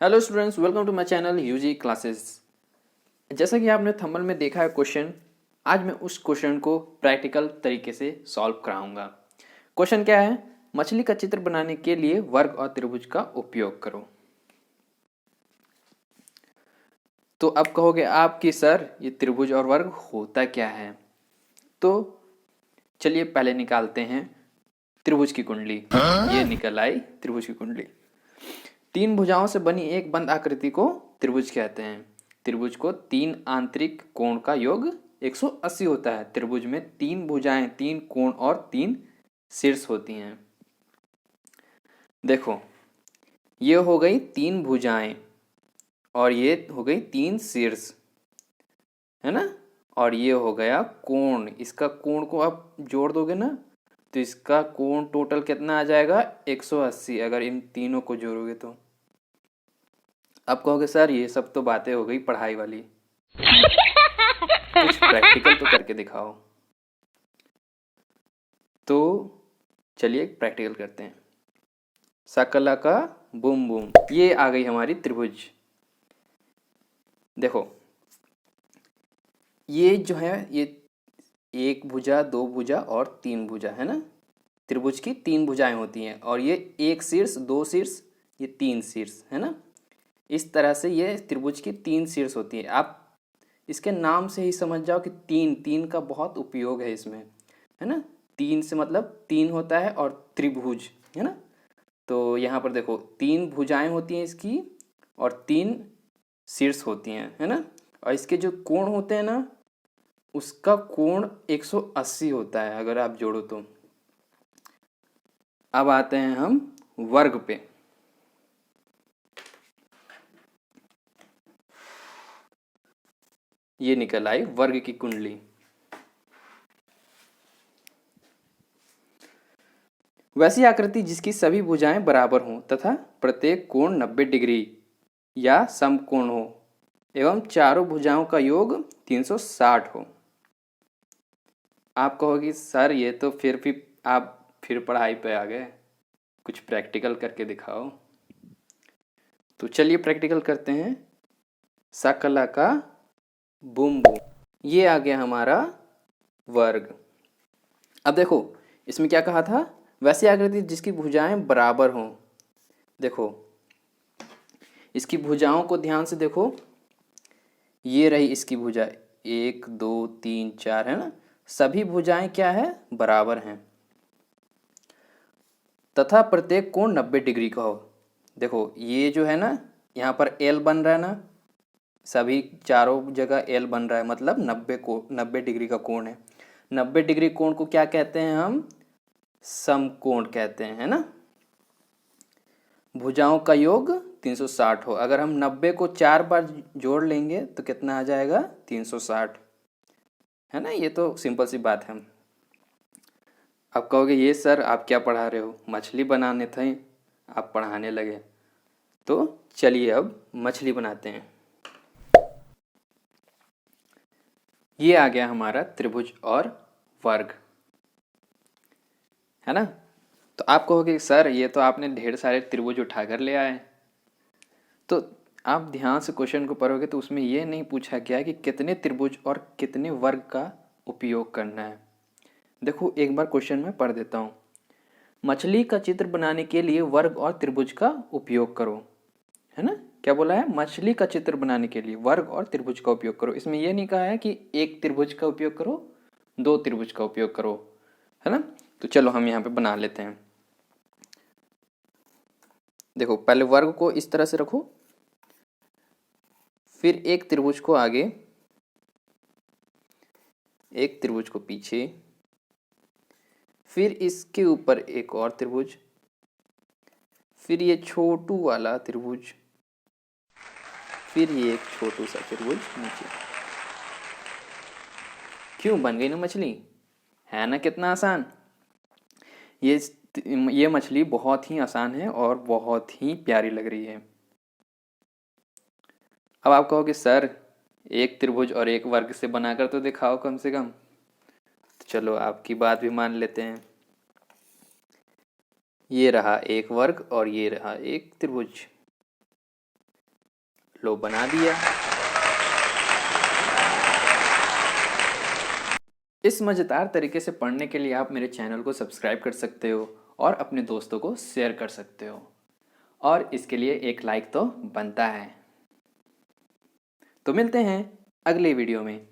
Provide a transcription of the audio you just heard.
Hello students, welcome to my channel UG classes. जैसा कि आपने थंबनेल में देखा है क्वेश्चन, आज मैं उस क्वेश्चन को प्रैक्टिकल तरीके से सॉल्व कराऊंगा। क्वेश्चन क्या है? मछली का चित्र बनाने के लिए वर्ग और त्रिभुज का उपयोग करो। तो अब कहोगे आप कि सर ये त्रिभुज और वर्ग होता क्या है? तो चलिए पहले निकालते हैं त्रिभुज की कुंडली। ये निकल आई त्रिभुज की कुंडली। तीन भुजाओं से बनी एक बंद आकृति को त्रिभुज कहते हैं। त्रिभुज को तीन आंतरिक कोण का योग 180 होता है। त्रिभुज में तीन भुजाएं, तीन कोण और तीन शीर्ष होती हैं। देखो, ये हो गई तीन भुजाएं और ये हो गई तीन शीर्ष, है ना। और ये हो गया कोण। इसका कोण को आप जोड़ दोगे ना तो इसका कोण टोटल कितना आ जाएगा? 180, अगर इन तीनों को जोड़ोगे तो। अब कहोगे सर ये सब तो बातें हो गई पढ़ाई वाली, कुछ प्रैक्टिकल तो करके दिखाओ। तो चलिए प्रैक्टिकल करते हैं। सकला का बूम बूम, ये आ गई हमारी त्रिभुज। देखो, ये जो है ये एक भुजा, दो भुजा और तीन भुजा, है ना। त्रिभुज की तीन भुजाएं होती हैं और ये एक शीर्ष, दो शीर्ष, ये तीन शीर्ष, है ना। इस तरह से ये त्रिभुज की तीन शीर्ष होती है। आप इसके नाम से ही समझ जाओ कि तीन तीन का बहुत उपयोग है इसमें, है ना। तीन से मतलब तीन होता है और त्रिभुज, है ना। तो यहाँ पर देखो तीन भुजाएं होती हैं इसकी और तीन शीर्ष होती हैं, है ना। और इसके जो कोण होते हैं ना, उसका कोण 180 होता है अगर आप जोड़ो तो। अब आते हैं हम वर्ग पे। ये निकल आई वर्ग की कुंडली। वैसी आकृति जिसकी सभी भुजाएं बराबर हों तथा प्रत्येक कोण 90 डिग्री या समकोण हो एवं चारों भुजाओं का योग 360 हो। आप कहोगे सर ये तो फिर भी आप फिर पढ़ाई पे आ गए, कुछ प्रैक्टिकल करके दिखाओ। तो चलिए प्रैक्टिकल करते हैं। सकला का बूम बूम, ये आ गया हमारा वर्ग। अब देखो इसमें क्या कहा था? वैसी आकृति जिसकी भुजाएं बराबर हों। देखो इसकी भुजाओं को ध्यान से देखो, ये रही इसकी भुजा, एक दो तीन चार, है ना। सभी भुजाएं क्या है? बराबर हैं तथा प्रत्येक कोण 90 डिग्री का हो। देखो ये जो है ना, यहाँ पर एल बन रहा है ना, सभी चारों जगह एल बन रहा है, मतलब 90 डिग्री का कोण है। 90 डिग्री कोण को क्या कहते हैं हम? समकोण कहते हैं, है ना। भुजाओं का योग 360 हो। अगर हम 90 को 4 बार जोड़ लेंगे तो कितना आ जाएगा? 360, है ना। ये तो सिंपल सी बात है। अब कहोगे ये सर आप क्या पढ़ा रहे हो? मछली बनाने थे आप पढ़ाने लगे। तो चलिए अब मछली बनाते हैं। ये आ गया हमारा त्रिभुज और वर्ग, है ना। तो आप कहोगे सर ये तो आपने ढेर सारे त्रिभुज उठाकर ले आए। तो आप ध्यान से क्वेश्चन को पढ़ोगे तो उसमें ये नहीं पूछा गया कि कितने त्रिभुज और कितने वर्ग का उपयोग करना है। देखो एक बार क्वेश्चन में पढ़ देता हूँ। मछली का चित्र बनाने के लिए वर्ग और त्रिभुज का उपयोग करो, है ना। क्या बोला है? मछली का चित्र बनाने के लिए वर्ग और त्रिभुज का उपयोग करो। इसमें यह नहीं कहा है कि एक त्रिभुज का उपयोग करो, दो त्रिभुज का उपयोग करो, है ना। तो चलो हम यहाँ पे बना लेते हैं। देखो पहले वर्ग को इस तरह से रखो, फिर एक त्रिभुज को आगे, एक त्रिभुज को पीछे, फिर इसके ऊपर एक और त्रिभुज, फिर ये छोटू वाला त्रिभुज, फिर ये एक छोटू सा त्रिभुज नीचे। क्यों बन गई ना मछली? है ना कितना आसान। ये मछली बहुत ही आसान है और बहुत ही प्यारी लग रही है। अब आप कहोगे सर एक त्रिभुज और एक वर्ग से बनाकर तो दिखाओ कम से कम। तो चलो आपकी बात भी मान लेते हैं। ये रहा एक वर्ग और ये रहा एक त्रिभुज। लो बना दिया। इस मज़ेदार तरीके से पढ़ने के लिए आप मेरे चैनल को सब्सक्राइब कर सकते हो और अपने दोस्तों को शेयर कर सकते हो, और इसके लिए एक लाइक तो बनता है। तो मिलते हैं अगले वीडियो में।